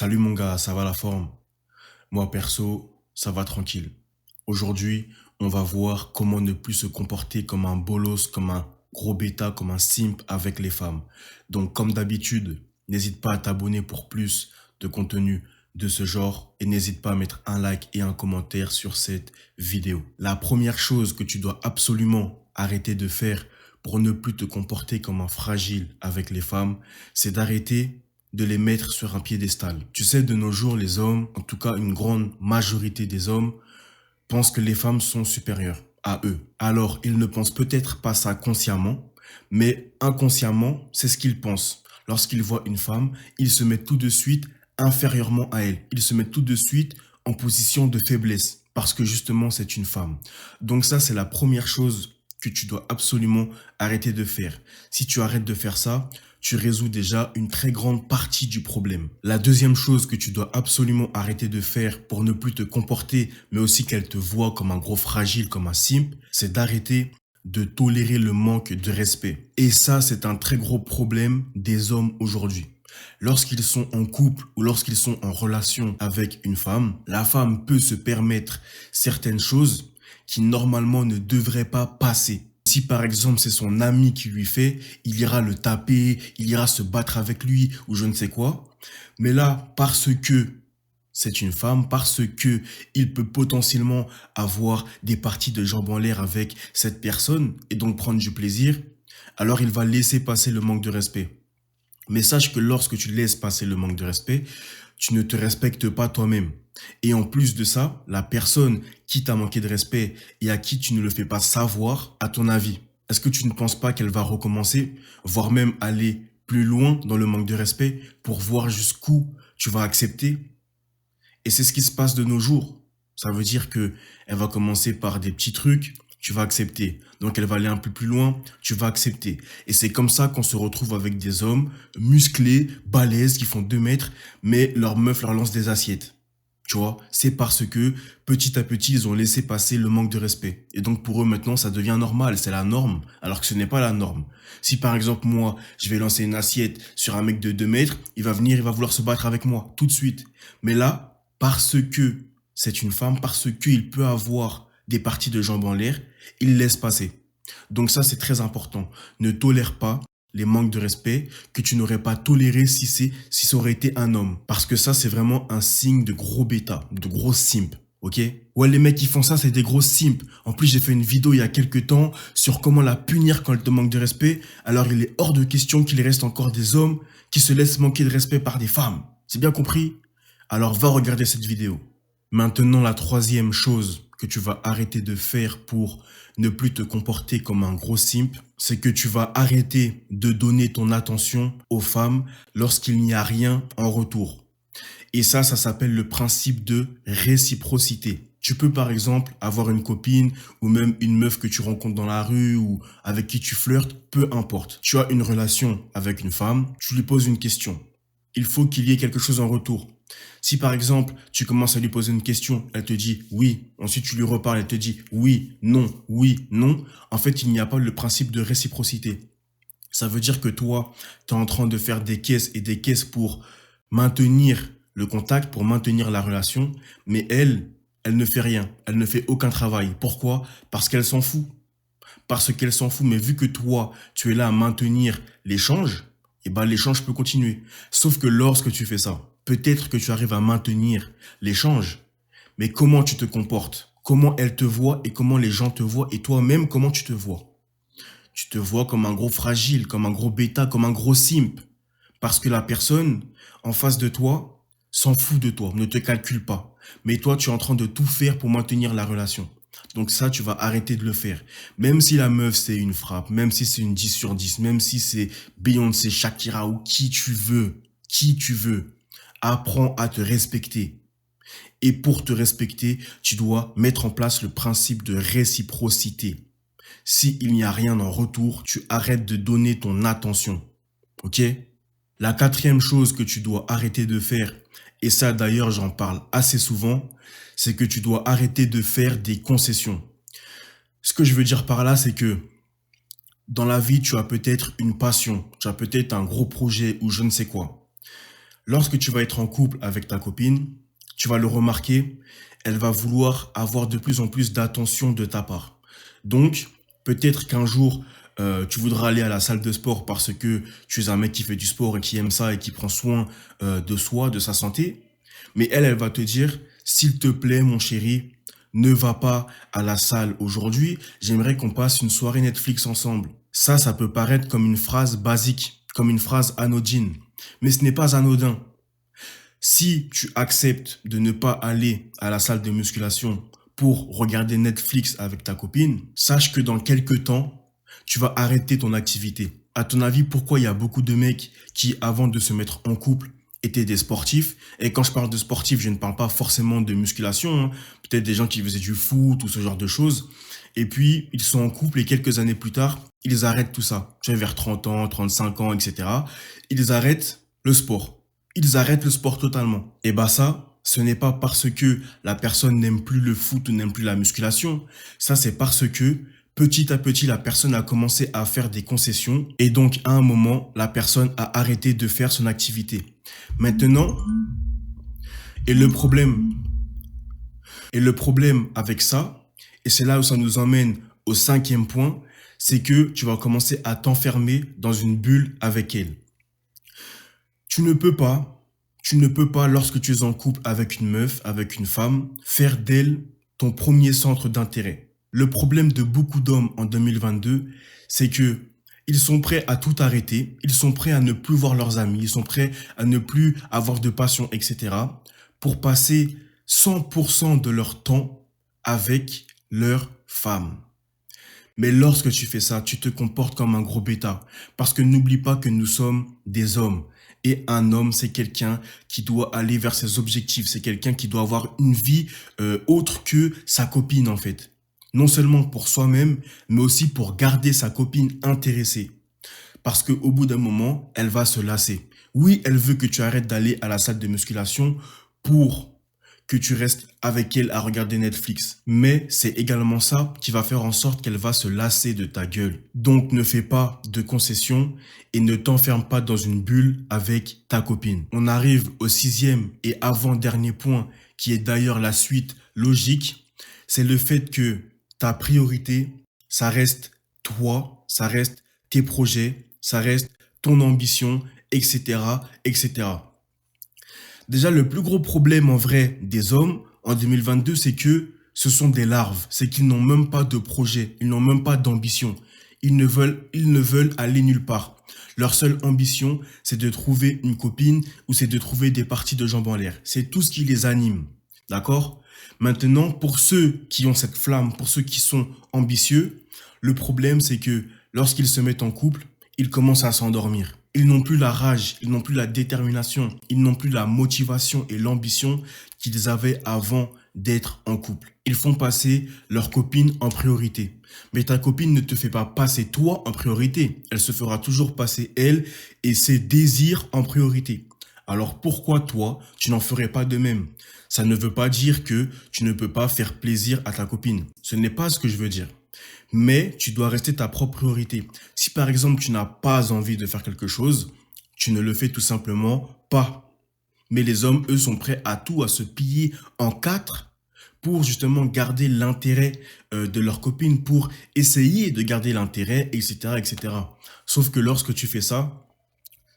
Salut mon gars, ça va la forme? Moi perso, ça va tranquille. Aujourd'hui, on va voir comment ne plus se comporter comme un bolos, comme un gros bêta, comme un simp avec les femmes. Donc comme d'habitude, n'hésite pas à t'abonner pour plus de contenu de ce genre et n'hésite pas à mettre un like et un commentaire sur cette vidéo. La première chose que tu dois absolument arrêter de faire pour ne plus te comporter comme un fragile avec les femmes, c'est d'arrêter de les mettre sur un piédestal. Tu sais, de nos jours, les hommes, en tout cas une grande majorité des hommes, pensent que les femmes sont supérieures à eux. Alors, ils ne pensent peut-être pas ça consciemment, mais inconsciemment, c'est ce qu'ils pensent. Lorsqu'ils voient une femme, ils se mettent tout de suite inférieurement à elle. Ils se mettent tout de suite en position de faiblesse parce que justement, c'est une femme. Donc ça, c'est la première chose que tu dois absolument arrêter de faire. Si tu arrêtes de faire ça, tu résous déjà une très grande partie du problème. La deuxième chose que tu dois absolument arrêter de faire pour ne plus te comporter, mais aussi qu'elle te voit comme un gros fragile, comme un simp, c'est d'arrêter de tolérer le manque de respect. Et ça, c'est un très gros problème des hommes aujourd'hui. Lorsqu'ils sont en couple ou lorsqu'ils sont en relation avec une femme, la femme peut se permettre certaines choses qui normalement ne devraient pas passer. Si par exemple c'est son ami qui lui fait, il ira le taper, il ira se battre avec lui ou je ne sais quoi. Mais là, parce que c'est une femme, parce que il peut potentiellement avoir des parties de jambes en l'air avec cette personne et donc prendre du plaisir, alors il va laisser passer le manque de respect. Mais sache que lorsque tu laisses passer le manque de respect, tu ne te respectes pas toi-même. Et en plus de ça, la personne qui t'a manqué de respect et à qui tu ne le fais pas savoir, à ton avis, est-ce que tu ne penses pas qu'elle va recommencer, voire même aller plus loin dans le manque de respect pour voir jusqu'où tu vas accepter? Et c'est ce qui se passe de nos jours. Ça veut dire que elle va commencer par des petits trucs, tu vas accepter. Donc elle va aller un peu plus loin, tu vas accepter. Et c'est comme ça qu'on se retrouve avec des hommes musclés, balèzes, qui font 2 mètres, mais leur meuf leur lance des assiettes. Tu vois, c'est parce que petit à petit, ils ont laissé passer le manque de respect. Et donc pour eux maintenant, ça devient normal, c'est la norme, alors que ce n'est pas la norme. Si par exemple moi, je vais lancer une assiette sur un mec de 2 mètres, il va venir, il va vouloir se battre avec moi tout de suite. Mais là, parce que c'est une femme, parce qu'il peut avoir des parties de jambes en l'air, il laisse passer. Donc ça, c'est très important. Ne tolère pas les manques de respect que tu n'aurais pas toléré si ça aurait été un homme. Parce que ça, c'est vraiment un signe de gros bêta, de gros simp. Ok? Ouais, les mecs qui font ça, c'est des gros simps. En plus, j'ai fait une vidéo il y a quelques temps sur comment la punir quand elle te manque de respect. Alors, il est hors de question qu'il reste encore des hommes qui se laissent manquer de respect par des femmes. C'est bien compris? Alors, va regarder cette vidéo. Maintenant, la troisième chose que tu vas arrêter de faire pour ne plus te comporter comme un gros simp, c'est que tu vas arrêter de donner ton attention aux femmes lorsqu'il n'y a rien en retour. Et ça s'appelle le principe de réciprocité. Tu peux par exemple avoir une copine ou même une meuf que tu rencontres dans la rue ou avec qui tu flirtes, peu importe. Tu as une relation avec une femme, tu lui poses une question. Il faut qu'il y ait quelque chose en retour. Si par exemple, tu commences à lui poser une question, elle te dit oui, ensuite tu lui reparles, elle te dit oui, non, en fait, il n'y a pas le principe de réciprocité. Ça veut dire que toi, tu es en train de faire des caisses et des caisses pour maintenir le contact, pour maintenir la relation, mais elle ne fait rien, elle ne fait aucun travail. Pourquoi? Parce qu'elle s'en fout. Parce qu'elle s'en fout, mais vu que toi, tu es là à maintenir l'échange, eh ben l'échange peut continuer. Sauf que lorsque tu fais ça, peut-être que tu arrives à maintenir l'échange, mais comment tu te comportes? Comment elle te voit et comment les gens te voient et toi-même comment tu te vois? Tu te vois comme un gros fragile, comme un gros bêta, comme un gros simp. Parce que la personne en face de toi s'en fout de toi, ne te calcule pas. Mais toi, tu es en train de tout faire pour maintenir la relation. Donc ça, tu vas arrêter de le faire. Même si la meuf, c'est une frappe, même si c'est une 10 sur 10, même si c'est Beyoncé, Shakira ou qui tu veux, apprends à te respecter. Et pour te respecter, tu dois mettre en place le principe de réciprocité. S'il n'y a rien en retour, tu arrêtes de donner ton attention. Ok? La quatrième chose que tu dois arrêter de faire, et ça d'ailleurs j'en parle assez souvent, c'est que tu dois arrêter de faire des concessions. Ce que je veux dire par là, c'est que dans la vie, tu as peut-être une passion, tu as peut-être un gros projet ou je ne sais quoi. Lorsque tu vas être en couple avec ta copine, tu vas le remarquer, elle va vouloir avoir de plus en plus d'attention de ta part. Donc, peut-être qu'un jour, tu voudras aller à la salle de sport parce que tu es un mec qui fait du sport et qui aime ça et qui prend soin de soi, de sa santé. Mais elle va te dire, s'il te plaît, mon chéri, ne va pas à la salle aujourd'hui. J'aimerais qu'on passe une soirée Netflix ensemble. Ça peut paraître comme une phrase basique, comme une phrase anodine. Mais ce n'est pas anodin. Si tu acceptes de ne pas aller à la salle de musculation pour regarder Netflix avec ta copine, sache que dans quelques temps, tu vas arrêter ton activité. À ton avis, pourquoi il y a beaucoup de mecs qui, avant de se mettre en couple, étaient des sportifs? Et quand je parle de sportifs, je ne parle pas forcément de musculation, hein. Peut-être des gens qui faisaient du foot ou ce genre de choses. Et puis, ils sont en couple et quelques années plus tard, ils arrêtent tout ça. Tu sais, vers 30 ans, 35 ans, etc. Ils arrêtent le sport. Ils arrêtent le sport totalement. Et bah ça, ce n'est pas parce que la personne n'aime plus le foot ou n'aime plus la musculation. Ça, c'est parce que petit à petit, la personne a commencé à faire des concessions et donc à un moment, la personne a arrêté de faire son activité. Maintenant, et le problème, et le problème avec ça, et c'est là où ça nous emmène au cinquième point, c'est que tu vas commencer à t'enfermer dans une bulle avec elle. Tu ne peux pas, lorsque tu es en couple avec une meuf, avec une femme, faire d'elle ton premier centre d'intérêt. Le problème de beaucoup d'hommes en 2022, c'est que ils sont prêts à tout arrêter, ils sont prêts à ne plus voir leurs amis, ils sont prêts à ne plus avoir de passion, etc. pour passer 100% de leur temps avec leur femme. Mais lorsque tu fais ça, tu te comportes comme un gros bêta. Parce que n'oublie pas que nous sommes des hommes. Et un homme, c'est quelqu'un qui doit aller vers ses objectifs. C'est quelqu'un qui doit avoir une vie autre que sa copine, en fait. Non seulement pour soi-même, mais aussi pour garder sa copine intéressée. Parce qu'au bout d'un moment, elle va se lasser. Oui, elle veut que tu arrêtes d'aller à la salle de musculation pour que tu restes avec elle à regarder Netflix. Mais c'est également ça qui va faire en sorte qu'elle va se lasser de ta gueule. Donc ne fais pas de concessions et ne t'enferme pas dans une bulle avec ta copine. On arrive au sixième et avant-dernier point, qui est d'ailleurs la suite logique. C'est le fait que ta priorité, ça reste toi, ça reste tes projets, ça reste ton ambition, etc., etc. Déjà, le plus gros problème en vrai des hommes en 2022, c'est que ce sont des larves. C'est qu'ils n'ont même pas de projet, ils n'ont même pas d'ambition. Ils ne veulent aller nulle part. Leur seule ambition, c'est de trouver une copine ou c'est de trouver des parties de jambes en l'air. C'est tout ce qui les anime. D'accord? Maintenant, pour ceux qui ont cette flamme, pour ceux qui sont ambitieux, le problème, c'est que lorsqu'ils se mettent en couple, ils commencent à s'endormir. Ils n'ont plus la rage, ils n'ont plus la détermination, ils n'ont plus la motivation et l'ambition qu'ils avaient avant d'être en couple. Ils font passer leur copine en priorité. Mais ta copine ne te fait pas passer toi en priorité. Elle se fera toujours passer elle et ses désirs en priorité. Alors pourquoi toi, tu n'en ferais pas de même? Ça ne veut pas dire que tu ne peux pas faire plaisir à ta copine. Ce n'est pas ce que je veux dire. Mais tu dois rester ta propre priorité. Si par exemple tu n'as pas envie de faire quelque chose, tu ne le fais tout simplement pas. Mais les hommes, eux, sont prêts à tout, à se piller en quatre pour justement garder l'intérêt de leur copine, pour essayer de garder l'intérêt, etc., etc. Sauf que lorsque tu fais ça,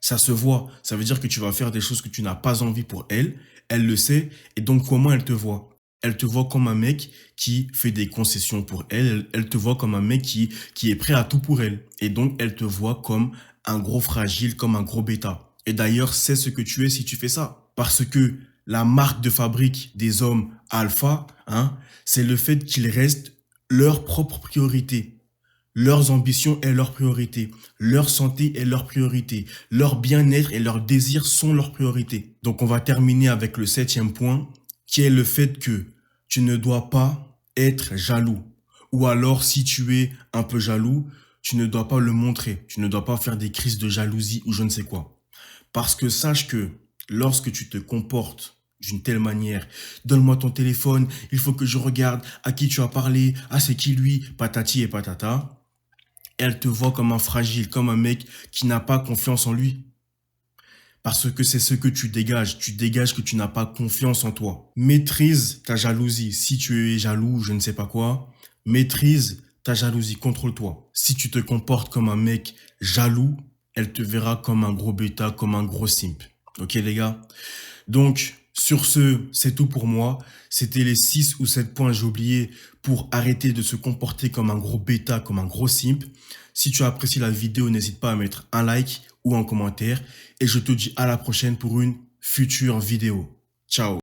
ça se voit. Ça veut dire que tu vas faire des choses que tu n'as pas envie pour elle. Elle le sait. Et donc, comment elle te voit? Elle te voit comme un mec qui fait des concessions pour elle. Elle te voit comme un mec qui est prêt à tout pour elle. Et donc, elle te voit comme un gros fragile, comme un gros bêta. Et d'ailleurs, c'est ce que tu es si tu fais ça. Parce que la marque de fabrique des hommes alpha, hein, c'est le fait qu'ils restent leur propre priorité. Leurs ambitions est leur priorité. Leur santé est leur priorité. Leur bien-être et leurs désirs sont leur priorité. Donc, on va terminer avec le septième point, qui est le fait que tu ne dois pas être jaloux. Ou alors, si tu es un peu jaloux, tu ne dois pas le montrer. Tu ne dois pas faire des crises de jalousie ou je ne sais quoi. Parce que sache que lorsque tu te comportes d'une telle manière, donne-moi ton téléphone, il faut que je regarde à qui tu as parlé, ah c'est qui lui, patati et patata, elle te voit comme un fragile, comme un mec qui n'a pas confiance en lui. Parce que c'est ce que tu dégages. Tu dégages que tu n'as pas confiance en toi. Maîtrise ta jalousie. Si tu es jaloux, je ne sais pas quoi, maîtrise ta jalousie. Contrôle-toi. Si tu te comportes comme un mec jaloux, elle te verra comme un gros bêta, comme un gros simp. Ok les gars? Donc, sur ce, c'est tout pour moi. C'était les 6 ou 7 points, j'ai oublié, pour arrêter de se comporter comme un gros bêta, comme un gros simp. Si tu as apprécié la vidéo, n'hésite pas à mettre un like ou un commentaire. Et je te dis à la prochaine pour une future vidéo. Ciao!